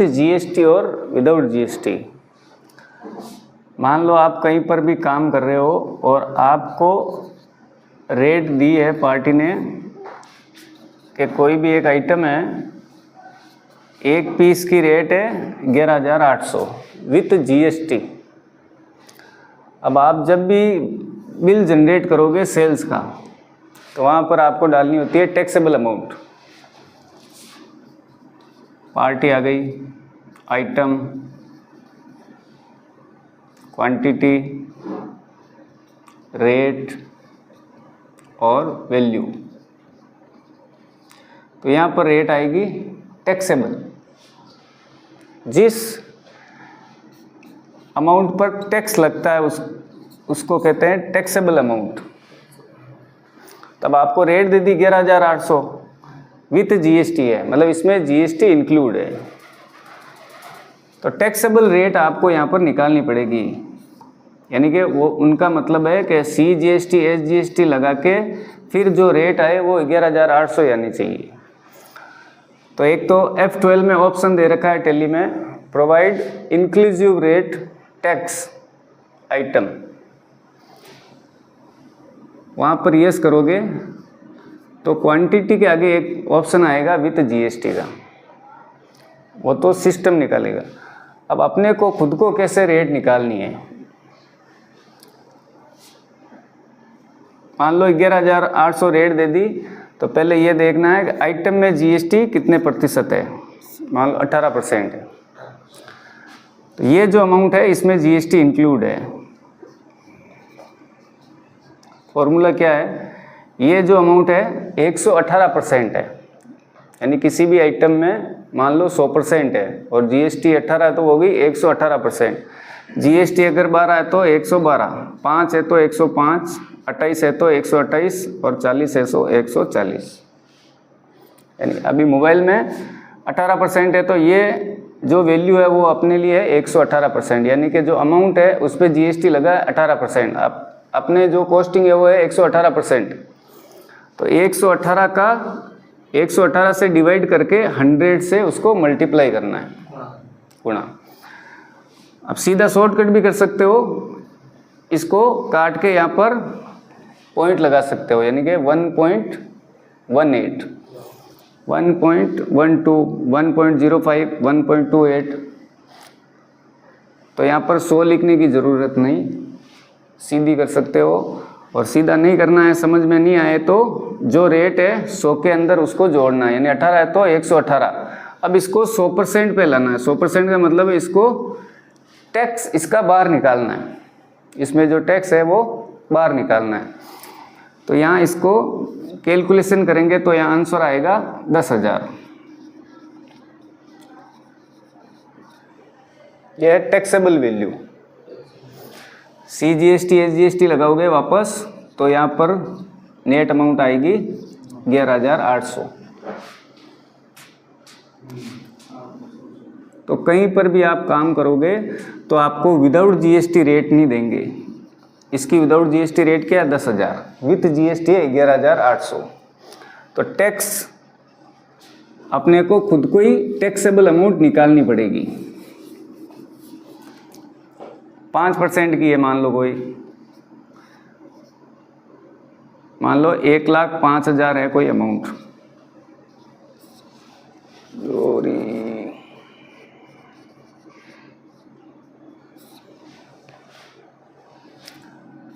With GST और without GST. मान लो आप कहीं पर भी काम कर रहे हो और आपको रेट दी है पार्टी ने कि कोई भी एक आइटम है, एक पीस की रेट है 11,800 विथ जीएसटी। अब आप जब भी बिल जनरेट करोगे सेल्स का, तो वहाँ पर आपको डालनी होती है टैक्सेबल अमाउंट। पार्टी आ गई, आइटम, क्वांटिटी, रेट और वैल्यू। तो यहाँ पर रेट आएगी टैक्सेबल। जिस अमाउंट पर टैक्स लगता है उसको कहते हैं टैक्सेबल अमाउंट। तब आपको rate they the 11,800 with GST है, मतलब इसमें जीएसटी इंक्लूड है। तो टैक्सेबल रेट आपको यहाँ पर निकालनी पड़ेगी, यानी कि वो उनका मतलब है कि सी जीएसटी एस जीएसटी लगा के फिर जो रेट आए वो 11,800 आनी चाहिए। तो एक तो F12 में ऑप्शन दे रखा है टैली में, provide inclusive rate tax item, वहाँ पर यस करोगे तो क्वांटिटी के आगे एक ऑप्शन आएगा विथ जीएसटी का, वो तो सिस्टम निकालेगा। अब अपने को खुद को कैसे रेट निकालनी है, मान लो 11,800 रेट दे दी, तो पहले ये देखना है कि आइटम में जीएसटी कितने प्रतिशत है। मान लो 18% है, तो ये जो अमाउंट है इसमें जीएसटी इंक्लूड है। फॉर्मूला क्या है, ये जो अमाउंट है 118% है, यानी किसी भी आइटम में मान लो 100% है और जीएसटी 18 है तो वो भी 118%। जीएसटी अगर 12 है तो 112, 5 है तो 105, 28 है तो 128 और 40 है तो 140। यानी अभी मोबाइल में 18% है तो ये जो वैल्यू है वो अपने लिए है 118%, यानी कि जो अमाउंट है उस पर जीएसटी लगा है 18%। अब अपने जो कॉस्टिंग है वो है 118%। तो 118 से डिवाइड करके 100 से उसको मल्टीप्लाई करना है, गुणा। अब सीधा शॉर्टकट भी कर सकते हो, इसको काट के यहाँ पर पॉइंट लगा सकते हो, यानी कि 1.18, 1.12, 1.05, 1.28। तो यहाँ पर 100 लिखने की ज़रूरत नहीं, सीधी कर सकते हो। और सीधा नहीं करना है, समझ में नहीं आए तो जो रेट है 100 के अंदर उसको जोड़ना है, यानी 18 है तो 118। अब इसको 100% पे लाना है। 100% का मतलब है इसको टैक्स इसका बाहर निकालना है, इसमें जो टैक्स है वो बाहर निकालना है। तो यहाँ इसको कैलकुलेशन करेंगे तो यहाँ आंसर आएगा 10,000। यह है taxable value. C GST S GST लगाओगे वापस तो यहाँ पर नेट अमाउंट आएगी 11,800। तो कहीं पर भी आप काम करोगे तो आपको विदाउट जीएसटी रेट नहीं देंगे। इसकी विदाउट जीएसटी रेट क्या है 10,000, विथ जीएसटी है 11,800। तो टैक्स अपने को खुद को ही टैक्सेबल अमाउंट निकालनी पड़ेगी। 5% की है, मान लो कोई, मान लो 1,05,000 है कोई अमाउंट,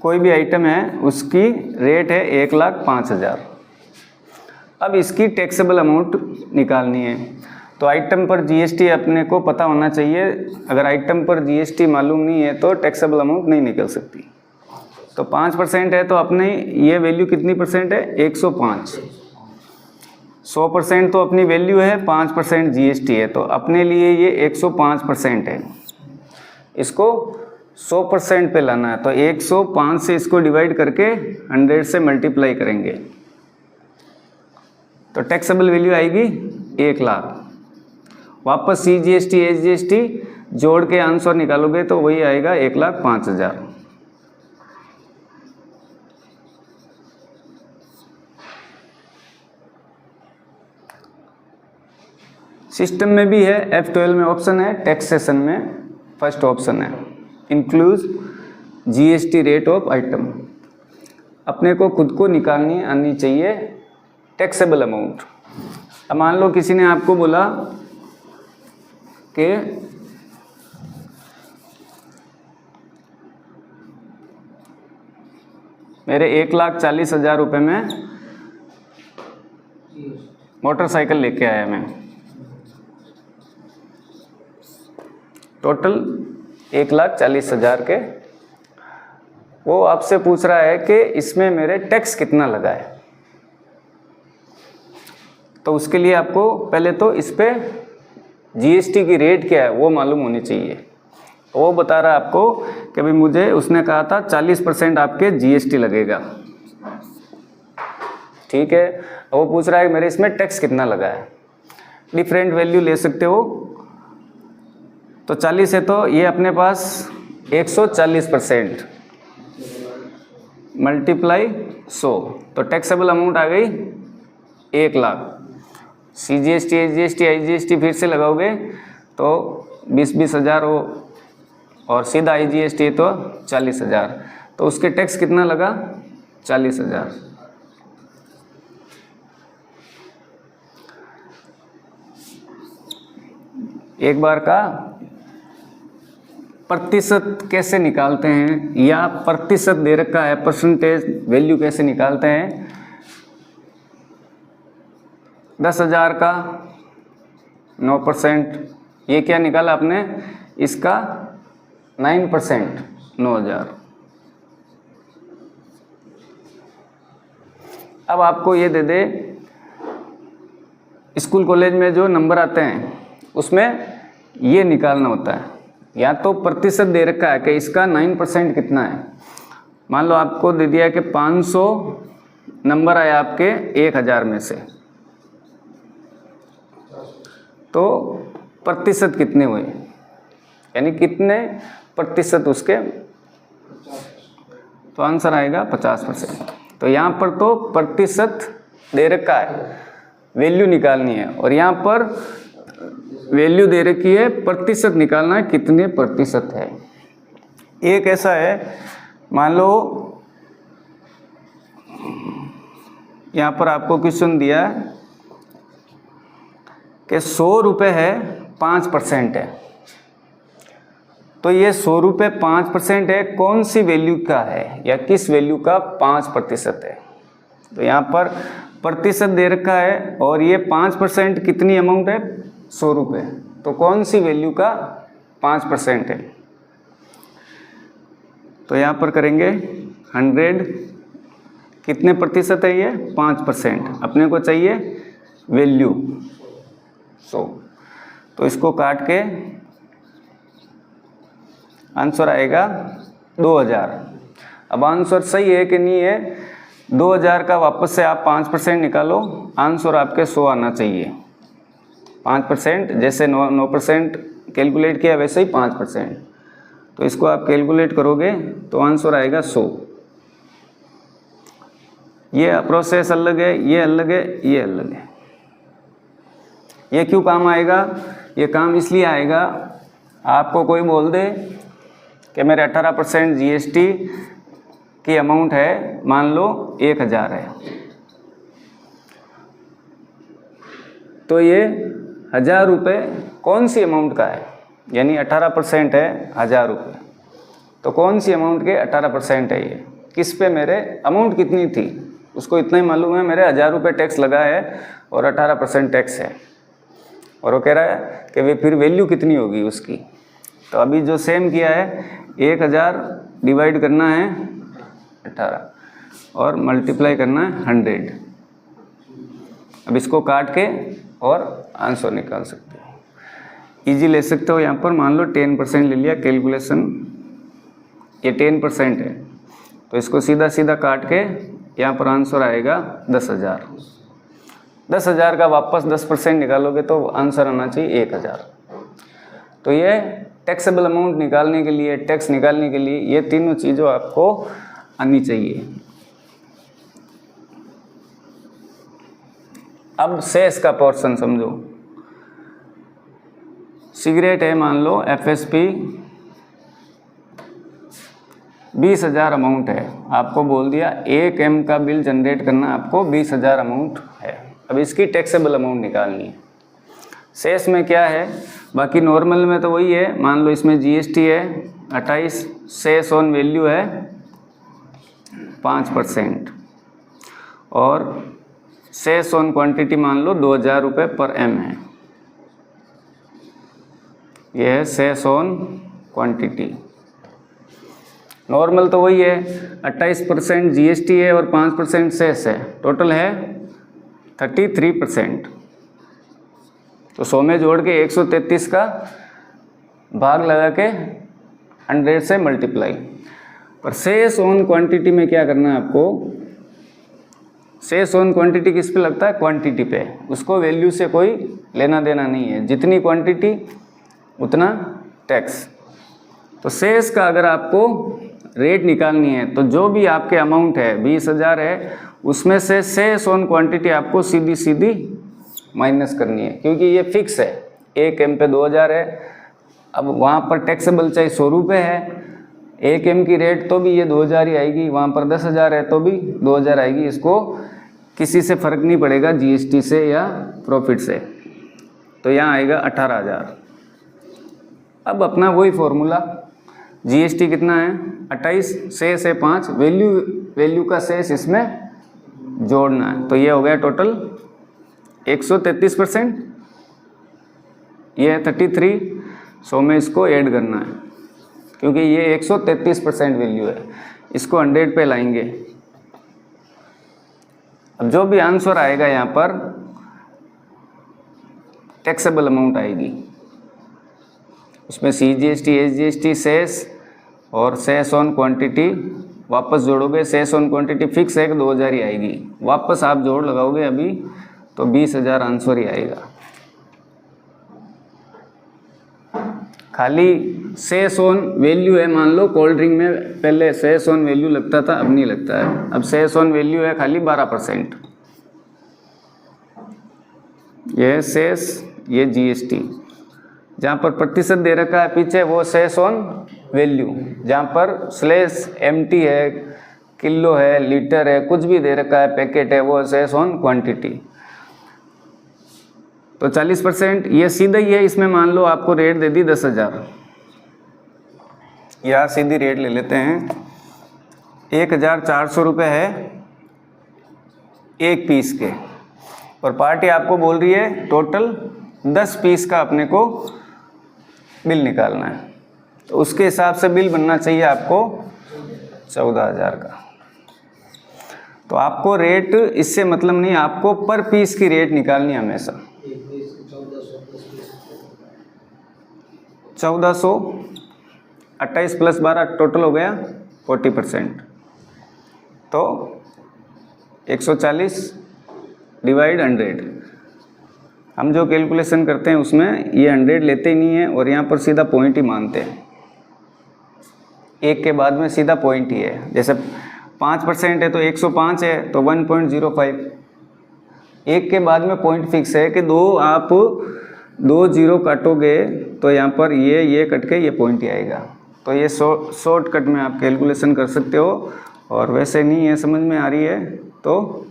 कोई भी आइटम है उसकी रेट है 1,05,000। अब इसकी टैक्सेबल अमाउंट निकालनी है तो आइटम पर जीएसटी अपने को पता होना चाहिए। अगर आइटम पर जीएसटी मालूम नहीं है तो टैक्सेबल अमाउंट नहीं निकल सकती। तो 5% है तो अपने ये वैल्यू कितनी परसेंट है 105। 100% तो अपनी वैल्यू है, 5% जीएसटी है, तो अपने लिए ये 105% है। इसको 100% पे लाना है तो 105 से इसको डिवाइड करके 100 से मल्टीप्लाई करेंगे तो टैक्सेबल वैल्यू आएगी 1,00,000। वापस सी जीएसटी एस जीएसटी जोड़ के आंसर निकालोगे तो वही आएगा 1,05,000। सिस्टम में भी है, F12 में ऑप्शन है, टैक्सेशन में फर्स्ट ऑप्शन है, include GST rate of item. अपने को खुद को निकालनी आनी चाहिए टैक्सेबल अमाउंट। अब मान लो किसी ने आपको बोला कि मेरे 1,40,000 रुपये में मोटरसाइकिल लेके आया मैं, टोटल 1,40,000 के। वो आपसे पूछ रहा है कि इसमें मेरे टैक्स कितना लगा है। तो उसके लिए आपको पहले तो इस पे GST की रेट क्या है वो मालूम होनी चाहिए। वो बता रहा है आपको कि भाई मुझे, उसने कहा था 40% आपके GST लगेगा, ठीक है। वो पूछ रहा है कि मेरे इसमें टैक्स कितना लगा है। डिफरेंट वैल्यू ले सकते हो। तो 40 है तो ये अपने पास 140% मल्टीप्लाई 100, तो टैक्सेबल अमाउंट आ गई 1,00,000। CGST, SGST, IGST फिर से लगाओगे तो 20,000 हो, और सीधा IGST तो 40,000। तो उसके टैक्स कितना लगा? 40,000। एक बार का प्रतिशत कैसे निकालते हैं, या प्रतिशत दे रखा है, परसेंटेज वैल्यू कैसे निकालते हैं। 10,000 का 9%, ये क्या निकाला आपने, इसका 9%, 9,000। अब आपको ये दे दे, स्कूल कॉलेज में जो नंबर आते हैं उसमें ये निकालना होता है। या तो प्रतिशत दे रखा है कि इसका 9% कितना है। मान लो आपको दे दिया कि 500 नंबर आया आपके 1,000 में से, तो प्रतिशत कितने हुए, यानी कितने प्रतिशत उसके, तो आंसर आएगा 50%। तो यहाँ पर तो प्रतिशत दे रखा है, वैल्यू निकालनी है, और यहाँ पर वैल्यू दे रखी है, प्रतिशत निकालना है कितने प्रतिशत है। एक ऐसा है, मान लो यहाँ पर आपको क्वेश्चन दिया है कि 100 रुपये है, 5% है। तो ये 100 रुपये 5% है, कौन सी वैल्यू का है या किस वैल्यू का 5% है। तो यहाँ पर प्रतिशत दे रखा है, और ये 5% कितनी अमाउंट है, 100 रुपये। तो कौन सी वैल्यू का 5% है। तो यहाँ पर करेंगे 100, कितने प्रतिशत है ये, 5%। अपने को चाहिए वैल्यू 100, तो इसको काट के आंसर आएगा 2,000। अब आंसर सही है कि नहीं है, 2,000 का वापस से आप 5% निकालो, आंसर आपके 100 आना चाहिए। 5%, जैसे 9% कैलकुलेट किया वैसे ही 5%। तो इसको आप कैलकुलेट करोगे तो आंसर आएगा 100। ये प्रोसेस अलग है, ये अलग है, ये अलग है। ये क्यों काम आएगा, ये काम इसलिए आएगा, आपको कोई बोल दे कि मेरे 18% GST की अमाउंट है, मान लो 1,000 है, तो ये 1,000 रुपये कौन सी अमाउंट का है, यानी 18% है 1,000 रुपये। तो कौन सी अमाउंट के 18% है ये, किस पे मेरे अमाउंट कितनी थी उसको इतना ही मालूम है, मेरे 1,000 रुपये टैक्स लगा है और 18% टैक्स है। और वो कह रहा है कि वे फिर वैल्यू कितनी होगी उसकी। तो अभी जो सेम किया है, 1,000 डिवाइड करना है 18 और मल्टीप्लाई करना है 100। अब इसको काट के और आंसर निकाल सकते हो, इजी ले सकते हो। यहाँ पर मान लो 10% ले लिया कैलकुलेशन, ये 10% है, तो इसको सीधा सीधा काट के यहाँ पर आंसर आएगा 10,000। 10,000 का वापस 10% निकालोगे तो आंसर आना चाहिए 1,000। तो ये टैक्सेबल अमाउंट निकालने के लिए, टैक्स निकालने के लिए ये तीनों चीज़ों आपको आनी चाहिए। अब शेष का पोर्शन समझो। सिगरेट है, मान लो FSP 20,000 अमाउंट है, आपको बोल दिया 1 M का बिल जनरेट करना आपको 20,000 अमाउंट है। अब इसकी टैक्सेबल अमाउंट निकालनी है। शेष में क्या है, बाकी नॉर्मल में तो वही है, मान लो इसमें GST है 28, शेष ऑन वैल्यू है 5% और शेष ऑन क्वांटिटी मान लो 2,000 रुपये पर M है। यह है शेष ऑन क्वांटिटी। नॉर्मल तो वही है, 28% GST है और 5% शेष है, टोटल है 33%। तो 100 में जोड़ के 133 का भाग लगा के 100 से मल्टीप्लाई। पर शेष ऑन क्वांटिटी में क्या करना है आपको, शेष ऑन क्वांटिटी किस पे लगता है, क्वांटिटी पे, उसको वैल्यू से कोई लेना देना नहीं है, जितनी क्वांटिटी उतना टैक्स। तो शेष का अगर आपको रेट निकालनी है तो जो भी आपके अमाउंट है 20,000 है, उसमें से शेष ऑन क्वांटिटी आपको सीधी सीधी माइनस करनी है, क्योंकि ये फिक्स है, 1 M पे 2,000 है। अब वहाँ पर टैक्सेबल चाहे 100 रुपये है, 1 M की रेट तो भी ये 2,000 ही आएगी, वहाँ पर 10,000 है तो भी 2,000 आएगी, इसको किसी से फ़र्क नहीं पड़ेगा GST से या प्रॉफिट से। तो यहाँ आएगा 18,000। अब अपना वही फॉर्मूला, GST कितना है 28, शेष है 5, वैल्यू का शेष इसमें जोड़ना है, तो ये हो गया टोटल 133%, ये है 33, 100 में इसको ऐड करना है क्योंकि ये 133% वैल्यू है, इसको 100 पे लाएंगे। अब जो भी आंसर आएगा यहाँ पर टैक्सेबल अमाउंट आएगी, उसमें CGST, SGST, शेष और शेष ऑन क्वांटिटी वापस जोड़ोगे, शेष ऑन क्वांटिटी फिक्स है कि 2,000 ही आएगी, वापस आप जोड़ लगाओगे अभी तो 20,000 आंसर ही आएगा। खाली शेष ऑन वैल्यू है, मान लो कोल्ड ड्रिंक में पहले शेष ऑन वैल्यू लगता था, अब नहीं लगता है, अब शेष ऑन वैल्यू है खाली 12%। ये शेष, ये GST, जहाँ पर प्रतिशत दे रखा है पीछे वो शेष ऑन वैल्यू, जहाँ पर /MT है, किलो है, लीटर है, कुछ भी दे रखा है, पैकेट है, वो शेष ऑन क्वांटिटी। तो 40% ये सीधा ही है, इसमें मान लो आपको रेट दे दी 10,000, या सीधी रेट ले लेते हैं 1,400 रुपये है एक पीस के, और पार्टी आपको बोल रही है टोटल 10 पीस का अपने को बिल निकालना है, तो उसके हिसाब से बिल बनना चाहिए आपको 14,000 का। तो आपको रेट इससे मतलब नहीं, आपको पर पीस की रेट निकालनी है हमेशा। 1400, 28 + 12 टोटल हो गया 40%, तो 140 / 100। हम जो कैलकुलेशन करते हैं उसमें ये 100 लेते ही नहीं है और यहाँ पर सीधा पॉइंट ही मानते हैं, एक के बाद में सीधा पॉइंट ही है। जैसे 5% है तो 105 है तो 1.05, एक के बाद में पॉइंट फिक्स है कि आप 2 0 काटोगे तो यहाँ पर ये कट के ये पॉइंट ही आएगा। तो ये शॉर्टकट में आप कैलकुलेशन कर सकते हो, और वैसे नहीं है समझ में आ रही है तो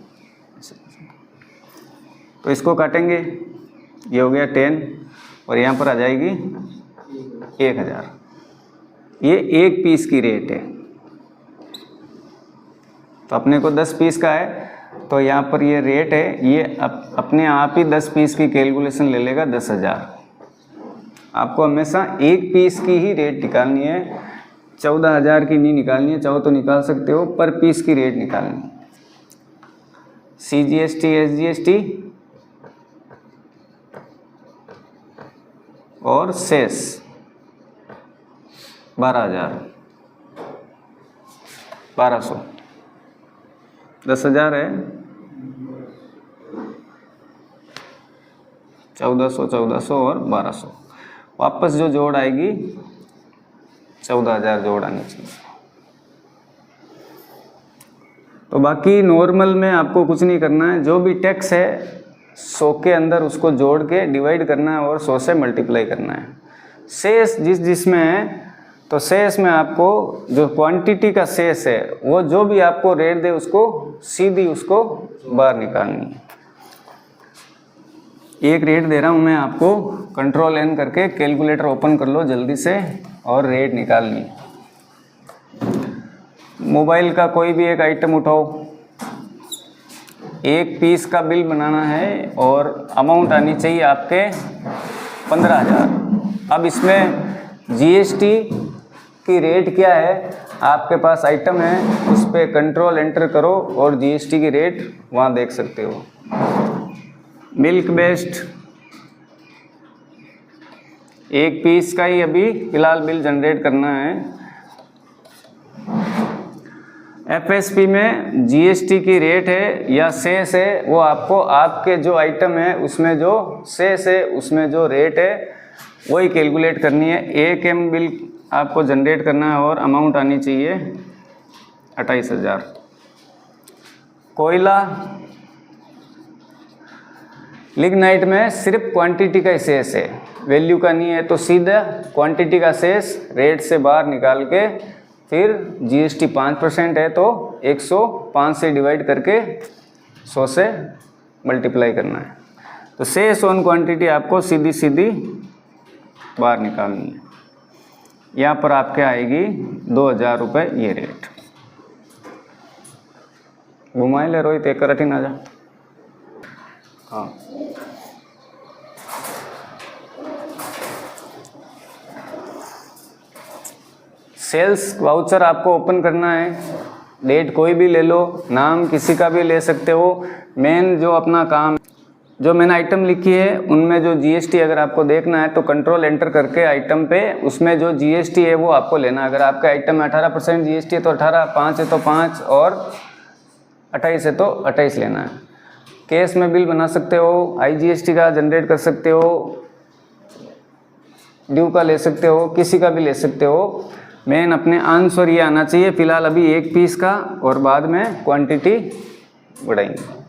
इसको काटेंगे, ये हो गया 10 और यहाँ पर आ जाएगी 1,000। ये एक पीस की रेट है, तो अपने को 10 पीस का है तो यहाँ पर ये रेट है, ये अपने आप ही 10 पीस की कैलकुलेशन ले लेगा 10,000। आपको हमेशा एक पीस की ही रेट निकालनी है, 14,000 की नहीं निकालनी है, चाहो तो निकाल सकते हो, पर पीस की रेट निकालनी। CGST, SGST और शेष 12,000, 1200, 10,000 है, 1400 और 1200, वापस जो जोड़ आएगी 14,000 जोड़ आनी चाहिए। तो बाकी नॉर्मल में आपको कुछ नहीं करना है, जो भी टैक्स है 100 के अंदर उसको जोड़ के डिवाइड करना है और 100 से मल्टीप्लाई करना है। शेष जिसमें है, तो शेष में आपको जो क्वांटिटी का शेष है वो जो भी आपको रेट दे उसको सीधी उसको बाहर निकालनी है। एक रेट दे रहा हूँ मैं आपको, कंट्रोल N करके कैलकुलेटर ओपन कर लो जल्दी से और रेट निकालनी है। मोबाइल का कोई भी एक आइटम उठाओ, एक पीस का बिल बनाना है और अमाउंट आनी चाहिए आपके 15,000। अब इसमें जीएसटी की रेट क्या है, आपके पास आइटम है उस पर कंट्रोल एंटर करो और जीएसटी की रेट वहाँ देख सकते हो। मिल्क बेस्ड एक पीस का ही अभी फिलहाल बिल जनरेट करना है। एफएसपी में जीएसटी की रेट है या शेष है, वो आपको आपके जो आइटम है उसमें जो शेष है उसमें जो रेट है वही कैलकुलेट करनी है। 1 M बिल आपको जनरेट करना है और अमाउंट आनी चाहिए 28,000। कोयला लिग्नाइट में सिर्फ क्वांटिटी का ही शेष है, वैल्यू का नहीं है, तो सीधा क्वांटिटी का शेष रेट से बाहर निकाल के फिर जीएसटी 5% है तो 105 से डिवाइड करके 100 से मल्टीप्लाई करना है। तो शेष ऑन क्वांटिटी आपको सीधी सीधी बाहर निकालनी है। यहाँ पर आपके आएगी 2,000 रुपये ये रेट। घुमाए ले रोहित, एक करठी ना जा। हाँ, सेल्स वाउचर आपको ओपन करना है। डेट कोई भी ले लो, नाम किसी का भी ले सकते हो। मेन जो अपना काम, जो मैंने आइटम लिखी है उनमें जो जीएसटी अगर आपको देखना है तो कंट्रोल एंटर करके आइटम पे उसमें जो जीएसटी है वो आपको लेना है। अगर आपका आइटम में 18% जीएसटी है तो 18, 5 है तो 5 और 28 है तो 28 लेना है। कैश में बिल बना सकते हो, आईजीएसटी का जनरेट कर सकते हो, ड्यू का ले सकते हो, किसी का भी ले सकते हो। मेन अपने आंसर ये आना चाहिए फिलहाल अभी एक पीस का, और बाद में क्वांटिटी बढ़ाएंगे।